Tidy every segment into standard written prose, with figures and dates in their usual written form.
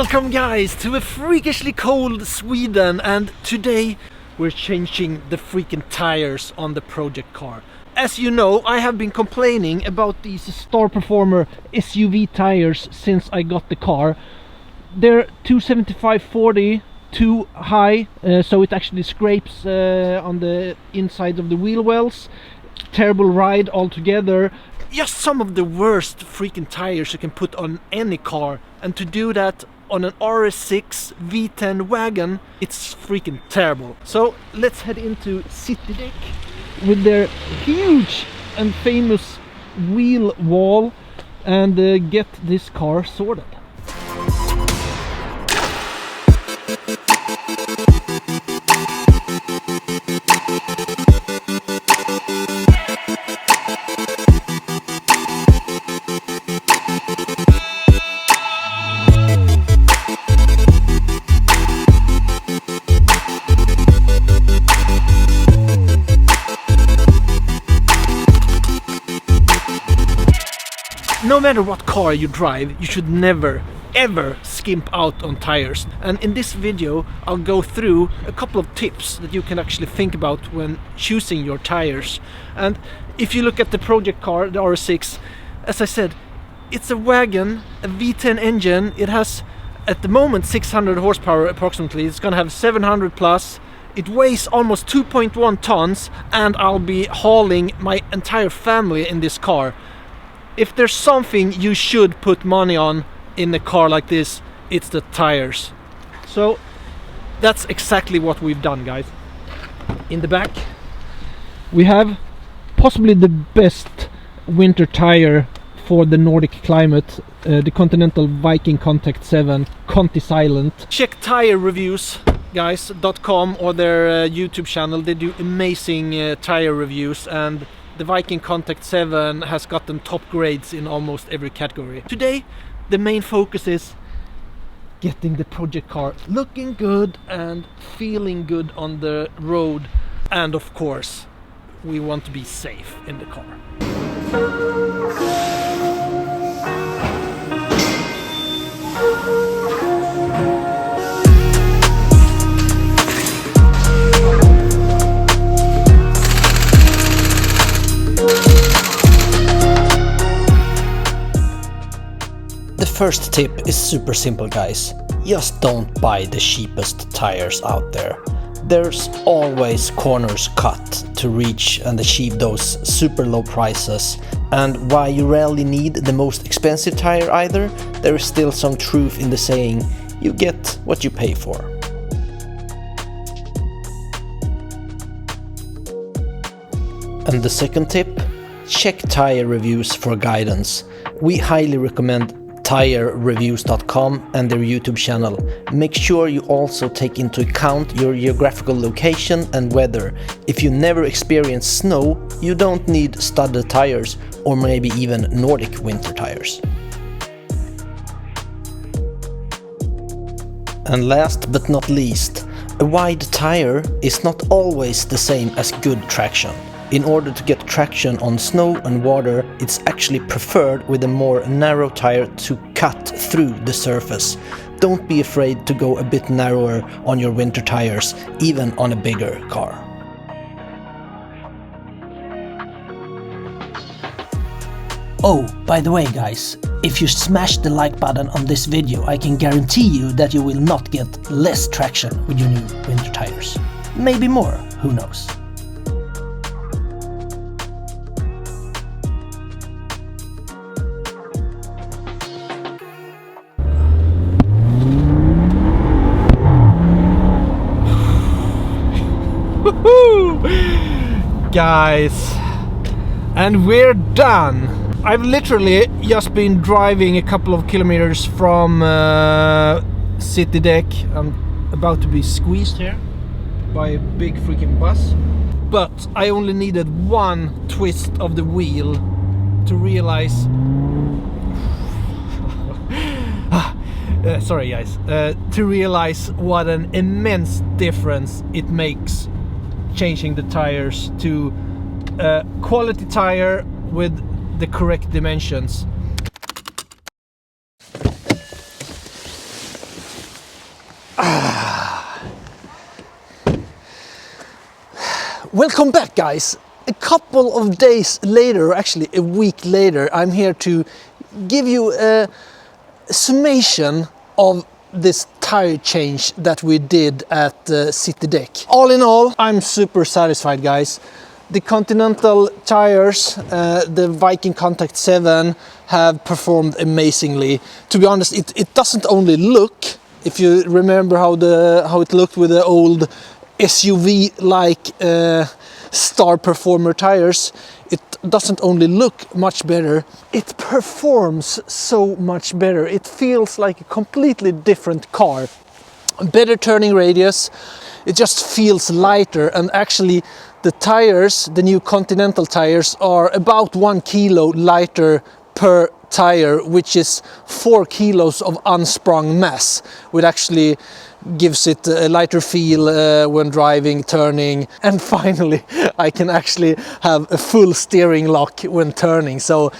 Welcome guys to a freakishly cold Sweden, and today we're changing the freaking tires on the project car. As you know, I have been complaining about these Star Performer SUV tires since I got the car. They're 275/40 too high, so it actually scrapes on the inside of the wheel wells. Terrible ride altogether. Just some of the worst freaking tires you can put on any car, and to do that on an RS6 V10 wagon, it's freaking terrible. So let's head into Citydäck with their huge and famous wheel wall and get this car sorted. No matter what car you drive, you should never ever skimp out on tires. And in this video I'll go through a couple of tips that you can actually think about when choosing your tires. And if you look at the project car, the RS6, as I said, it's a wagon, a V10 engine. It has at the moment 600 horsepower approximately. It's gonna have 700 plus. It weighs almost 2.1 tons, and I'll be hauling my entire family in this car. If there's something you should put money on in a car like this, it's the tires. So that's exactly what we've done, guys. In the back we have possibly the best winter tire for the Nordic climate, the Continental ContiVikingContact 7 Conti Silent. Check tire reviews guys.com or their YouTube channel. They do amazing tire reviews, and the ContiVikingContact 7 has gotten top grades in almost every category. Today the main focus is getting the project car looking good and feeling good on the road, and of course we want to be safe in the car. The first tip is super simple, guys. Just don't buy the cheapest tires out there. There's always corners cut to reach and achieve those super low prices. And while you rarely need the most expensive tire either, there is still some truth in the saying, you get what you pay for. And the second tip, check tire reviews for guidance. We highly recommend tirereviews.com and their YouTube channel. Make sure you also take into account your geographical location and weather. If you never experience snow, you don't need studded tires or maybe even Nordic winter tires. And last but not least, a wide tire is not always the same as good traction. In order to get traction on snow and water, it's actually preferred with a more narrow tire to cut through the surface. Don't be afraid to go a bit narrower on your winter tires, even on a bigger car. Oh, by the way guys, if you smash the like button on this video, I can guarantee you that you will not get less traction with your new winter tires. Maybe more, who knows. Guys, and we're done. I've literally just been driving a couple of kilometers from Citydäck. I'm about to be squeezed here by a big freaking bus, but I only needed one twist of the wheel to realize sorry guys, to realize what an immense difference it makes changing the tires to a quality tire with the correct dimensions. Welcome back, guys. A couple of days later, actually a week later, I'm here to give you a summation of this tire change that we did at Citydäck. All in all, I'm super satisfied, guys. The Continental tires, the ContiVikingContact 7, have performed amazingly. To be honest, it doesn't only look, if you remember how it looked with the old SUV-like Star Performer tires, it doesn't only look much better, it performs so much better. It feels like a completely different car. Better turning radius, it just feels lighter, and actually the tires, the new Continental tires, are about 1 kilo lighter per tire, which is 4 kilos of unsprung mass, which actually gives it a lighter feel when driving, turning, and finally I can actually have a full steering lock when turning, so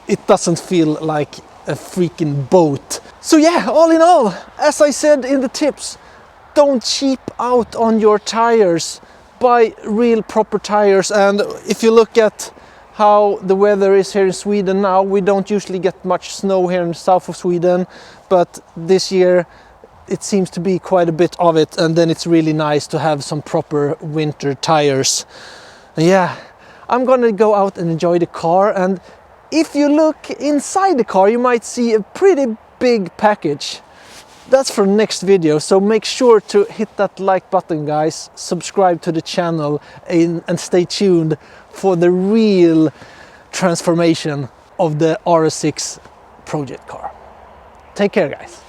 it doesn't feel like a freaking boat. So yeah, all in all, as I said in the tips, don't cheap out on your tires. Buy real proper tires. And if you look at how the weather is here in Sweden now, we don't usually get much snow here in the south of Sweden, but this year it seems to be quite a bit of it, and then it's really nice to have some proper winter tires. And yeah, I'm gonna go out and enjoy the car, and if you look inside the car you might see a pretty big package. That's for next video, so make sure to hit that like button, guys, subscribe to the channel, and stay tuned for the real transformation of the RS6 project car. Take care, guys.